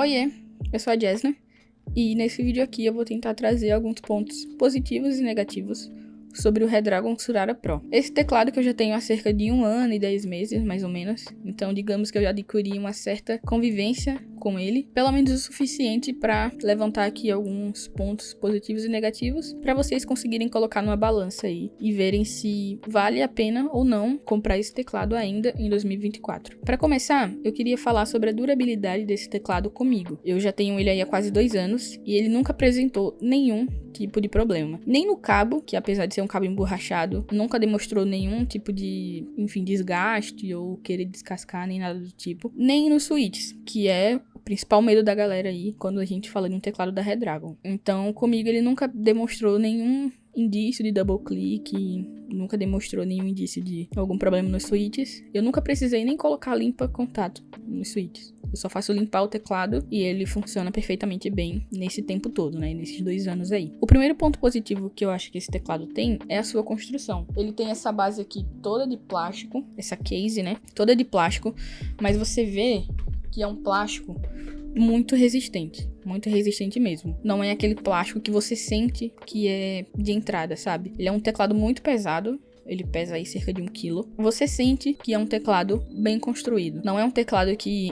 Oiê, eu sou a Jessna e nesse vídeo aqui eu vou tentar trazer alguns pontos positivos e negativos sobre o Redragon Surara Pro. Esse teclado que eu já tenho há cerca de 1 ano e 10 meses, mais ou menos, então digamos que eu já adquiri uma certa convivência com ele, pelo menos o suficiente para levantar aqui alguns pontos positivos e negativos para vocês conseguirem colocar numa balança aí e verem se vale a pena ou não comprar esse teclado ainda em 2024. Para começar, eu queria falar sobre a durabilidade desse teclado comigo. Eu já tenho ele aí há quase 2 anos e ele nunca apresentou nenhum tipo de problema. Nem no cabo, que apesar de ser um cabo emborrachado, nunca demonstrou nenhum tipo de, desgaste ou querer descascar, nem nada do tipo. Nem nos switches, que é o principal medo da galera aí quando a gente fala de um teclado da Redragon. Então, comigo ele nunca demonstrou nenhum indício de double click, nunca demonstrou nenhum indício de algum problema nos switches. Eu nunca precisei nem colocar limpa contato nos switches. Eu só faço limpar o teclado e ele funciona perfeitamente bem nesse tempo todo, né? Nesses 2 anos aí. O primeiro ponto positivo que eu acho que esse teclado tem é a sua construção. Ele tem essa base aqui toda de plástico, essa case, né? Toda de plástico, mas você vê que é um plástico muito resistente mesmo. Não é aquele plástico que você sente que é de entrada, sabe? Ele é um teclado muito pesado. Ele pesa aí cerca de 1 kg. Você sente que é um teclado bem construído. Não é um teclado que,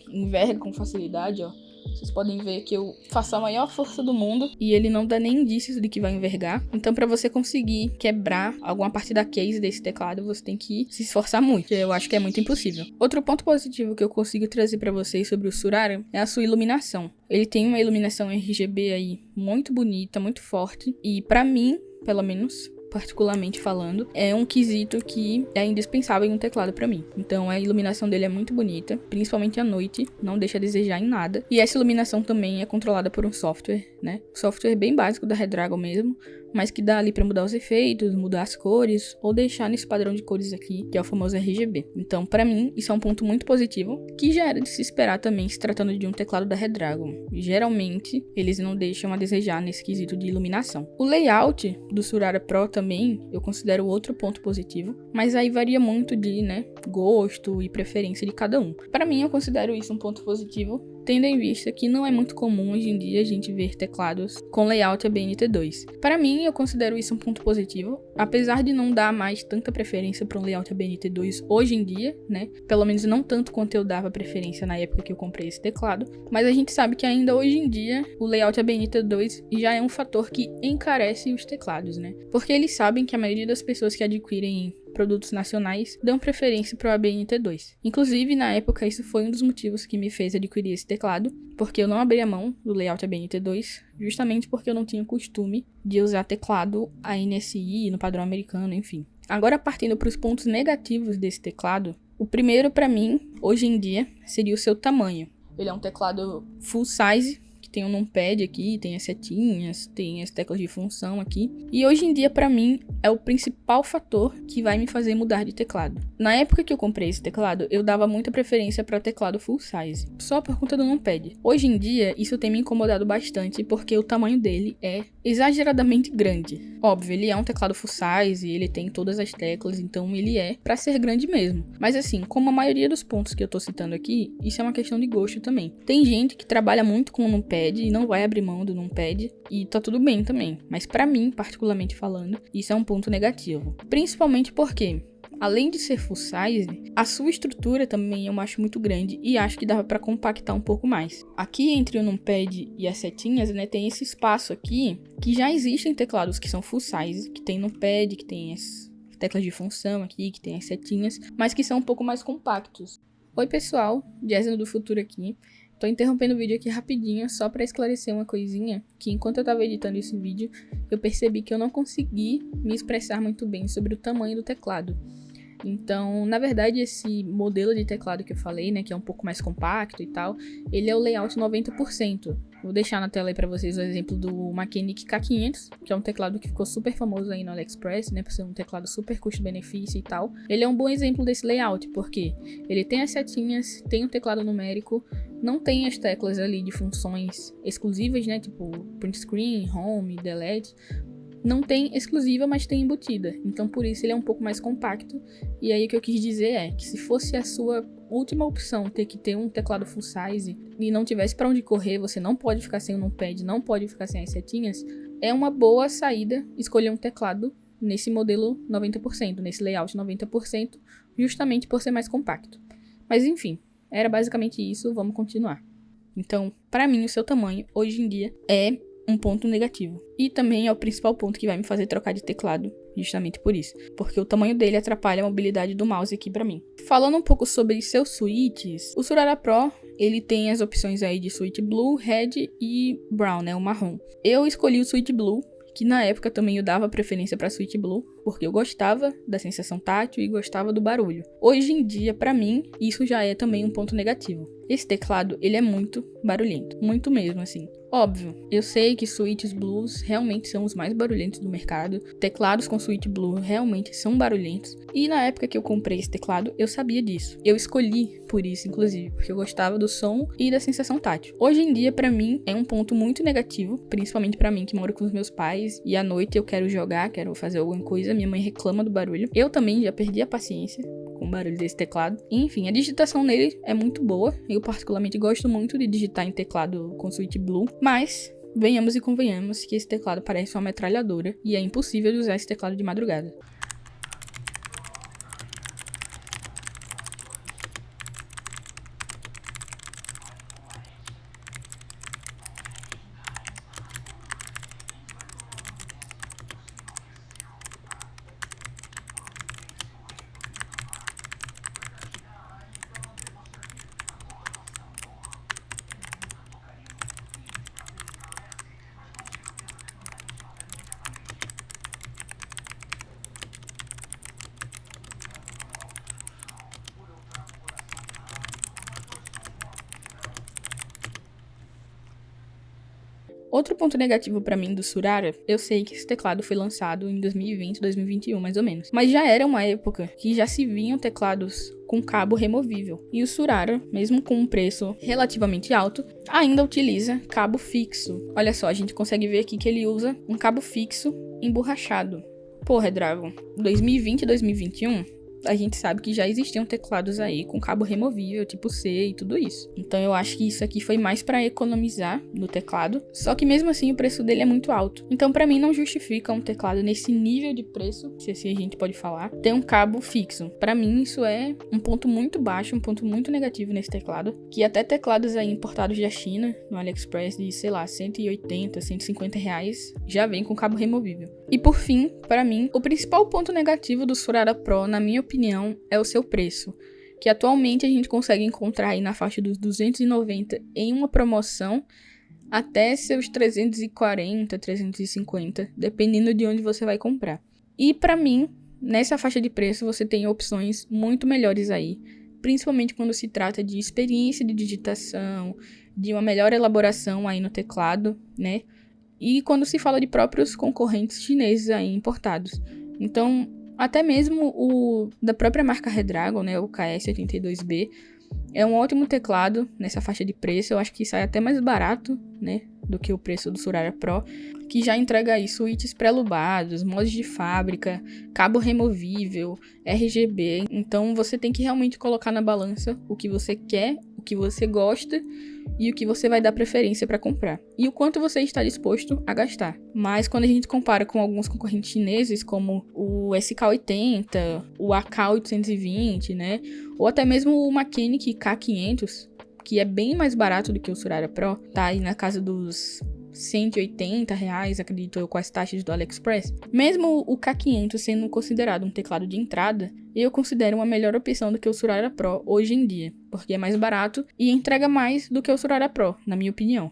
enverga com facilidade, ó. Vocês podem ver que eu faço a maior força do mundo e ele não dá nem indícios de que vai envergar. Então, para você conseguir quebrar alguma parte da case desse teclado, você tem que se esforçar muito. Eu acho que é muito impossível. Outro ponto positivo que eu consigo trazer para vocês sobre o Surara é a sua iluminação. Ele tem uma iluminação RGB aí muito bonita, muito forte. E para mim, pelo menos, particularmente falando, é um quesito que é indispensável em um teclado pra mim. Então a iluminação dele é muito bonita, principalmente à noite, não deixa a desejar em nada. E essa iluminação também é controlada por um software, né? Software bem básico da Redragon mesmo, mas que dá ali pra mudar os efeitos, mudar as cores, ou deixar nesse padrão de cores aqui, que é o famoso RGB. Então, pra mim, isso é um ponto muito positivo, que já era de se esperar também, se tratando de um teclado da Redragon. Geralmente, eles não deixam a desejar nesse quesito de iluminação. O layout do Surara Pro também, eu considero outro ponto positivo, mas aí varia muito de, gosto e preferência de cada um. Pra mim, eu considero isso um ponto positivo, tendo em vista que não é muito comum hoje em dia a gente ver teclados com layout ABNT2. Para mim, eu considero isso um ponto positivo, apesar de não dar mais tanta preferência para um layout ABNT2 hoje em dia, né? Pelo menos não tanto quanto eu dava preferência na época que eu comprei esse teclado, mas a gente sabe que ainda hoje em dia o layout ABNT2 já é um fator que encarece os teclados, né? Porque eles sabem que a maioria das pessoas que adquirem produtos nacionais dão preferência para o ABNT2. Inclusive, na época, isso foi um dos motivos que me fez adquirir esse teclado, porque eu não abri a mão do layout ABNT2, justamente porque eu não tinha costume de usar teclado ANSI no padrão americano, enfim. Agora, partindo para os pontos negativos desse teclado, o primeiro para mim, hoje em dia, seria o seu tamanho. Ele é um teclado full size, tem um numpad aqui, tem as setinhas, tem as teclas de função aqui. E hoje em dia, pra mim, é o principal fator que vai me fazer mudar de teclado. Na época que eu comprei esse teclado, eu dava muita preferência para teclado full size, só por conta do numpad. Hoje em dia, isso tem me incomodado bastante, porque o tamanho dele é exageradamente grande. Óbvio, ele é um teclado full size, ele tem todas as teclas, então ele é pra ser grande mesmo. Mas assim, como a maioria dos pontos que eu tô citando aqui, isso é uma questão de gosto também. Tem gente que trabalha muito com o numpad e não vai abrir mão do numpad, e tá tudo bem também. Mas pra mim, particularmente falando, isso é um ponto negativo. Principalmente porque, além de ser full size, a sua estrutura também eu acho muito grande e acho que dava pra compactar um pouco mais. Aqui entre o numpad e as setinhas, tem esse espaço aqui que já existem teclados que são full size, que tem numpad, que tem as teclas de função aqui, que tem as setinhas, mas que são um pouco mais compactos. Oi pessoal, Jessna do futuro aqui. Tô interrompendo o vídeo aqui rapidinho, só pra esclarecer uma coisinha, que enquanto eu tava editando esse vídeo, eu percebi que eu não consegui me expressar muito bem sobre o tamanho do teclado. Então, na verdade, esse modelo de teclado que eu falei, que é um pouco mais compacto e tal, ele é o layout 90%. Vou deixar na tela aí pra vocês o exemplo do Mechanic K500, que é um teclado que ficou super famoso aí no AliExpress, por ser um teclado super custo-benefício e tal. Ele é um bom exemplo desse layout, porque ele tem as setinhas, tem um teclado numérico, não tem as teclas ali de funções exclusivas, tipo print screen, home, delete. Não tem exclusiva, mas tem embutida. Então, por isso, ele é um pouco mais compacto. E aí, o que eu quis dizer é que se fosse última opção ter que ter um teclado full size e não tivesse pra onde correr, você não pode ficar sem o numpad, não pode ficar sem as setinhas, é uma boa saída escolher um teclado nesse modelo 90%, nesse layout 90%, justamente por ser mais compacto. Mas enfim, era basicamente isso, vamos continuar. Então, pra mim, o seu tamanho, hoje em dia, é um ponto negativo. E também é o principal ponto que vai me fazer trocar de teclado, justamente por isso. Porque o tamanho dele atrapalha a mobilidade do mouse aqui pra mim. Falando um pouco sobre seus switches, o Surara Pro, ele tem as opções aí de switch Blue, Red e Brown, né, o marrom. Eu escolhi o switch Blue, que na época também eu dava preferência pra switch Blue, porque eu gostava da sensação tátil e gostava do barulho. Hoje em dia, pra mim, isso já é também um ponto negativo. Esse teclado, ele é muito barulhento, muito mesmo, assim. Óbvio, eu sei que switches blues realmente são os mais barulhentos do mercado, teclados com switch blue realmente são barulhentos, e na época que eu comprei esse teclado, eu sabia disso. Eu escolhi por isso, inclusive, porque eu gostava do som e da sensação tátil. Hoje em dia, pra mim, é um ponto muito negativo, principalmente pra mim que moro com os meus pais, e à noite eu quero jogar, quero fazer alguma coisa, minha mãe reclama do barulho. Eu também já perdi a paciência com o barulho desse teclado. Enfim, a digitação nele é muito boa. Eu particularmente gosto muito de digitar em teclado com switch blue, mas venhamos e convenhamos que esse teclado parece uma metralhadora e é impossível de usar esse teclado de madrugada. Outro ponto negativo pra mim do Surara, eu sei que esse teclado foi lançado em 2020, 2021 mais ou menos, mas já era uma época que já se vinham teclados com cabo removível. E o Surara, mesmo com um preço relativamente alto, ainda utiliza cabo fixo. Olha só, a gente consegue ver aqui que ele usa um cabo fixo emborrachado. Pô, Redragon, 2020 e 2021... a gente sabe que já existiam teclados aí com cabo removível, tipo C e tudo isso. Então eu acho que isso aqui foi mais pra economizar no teclado, só que mesmo assim o preço dele é muito alto. Então pra mim não justifica um teclado nesse nível de preço, se assim a gente pode falar, ter um cabo fixo. Pra mim isso é um ponto muito baixo, um ponto muito negativo nesse teclado, que até teclados aí importados da China, no AliExpress de, sei lá, 180, 150 reais, já vem com cabo removível. E por fim, pra mim, o principal ponto negativo do Surara Pro, na minha opinião, é o seu preço, que atualmente a gente consegue encontrar aí na faixa dos 290 em uma promoção até seus 340, 350, dependendo de onde você vai comprar. E pra mim, nessa faixa de preço você tem opções muito melhores aí, principalmente quando se trata de experiência de digitação, de uma melhor elaboração aí no teclado, né? E quando se fala de próprios concorrentes chineses aí importados. Então, até mesmo o da própria marca Redragon, né, o KS82B, é um ótimo teclado nessa faixa de preço. Eu acho que sai até mais barato, né, do que o preço do Surara Pro, que já entrega aí switches pré-lubados, mods de fábrica, cabo removível, RGB. Então você tem que realmente colocar na balança o que você quer, o que você gosta e o que você vai dar preferência para comprar. E o quanto você está disposto a gastar. Mas quando a gente compara com alguns concorrentes chineses, como o SK80, o AK820, né? Ou até mesmo o Mechanic K500, que é bem mais barato do que o Surara Pro, tá aí na casa dos 180 reais, acredito eu, com as taxas do AliExpress. Mesmo o K500 sendo considerado um teclado de entrada, eu considero uma melhor opção do que o Surara Pro hoje em dia, porque é mais barato e entrega mais do que o Surara Pro, na minha opinião.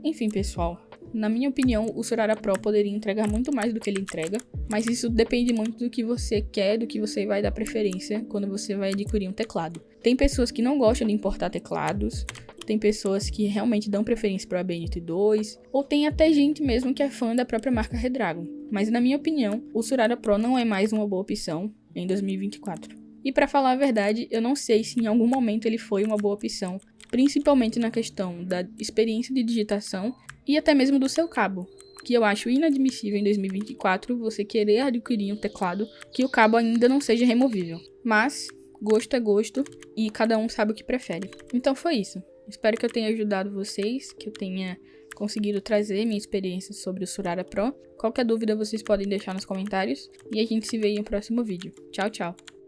Enfim, pessoal, na minha opinião, o Surara Pro poderia entregar muito mais do que ele entrega, mas isso depende muito do que você quer, do que você vai dar preferência quando você vai adquirir um teclado. Tem pessoas que não gostam de importar teclados, tem pessoas que realmente dão preferência para o ABNT 2, ou tem até gente mesmo que é fã da própria marca Redragon. Mas na minha opinião, o Surara Pro não é mais uma boa opção em 2024. E para falar a verdade, eu não sei se em algum momento ele foi uma boa opção, principalmente na questão da experiência de digitação e até mesmo do seu cabo, que eu acho inadmissível em 2024 você querer adquirir um teclado que o cabo ainda não seja removível. Mas gosto é gosto e cada um sabe o que prefere. Então foi isso. Espero que eu tenha ajudado vocês, que eu tenha conseguido trazer minha experiência sobre o Surara Pro. Qualquer dúvida vocês podem deixar nos comentários e a gente se vê em um próximo vídeo. Tchau, tchau!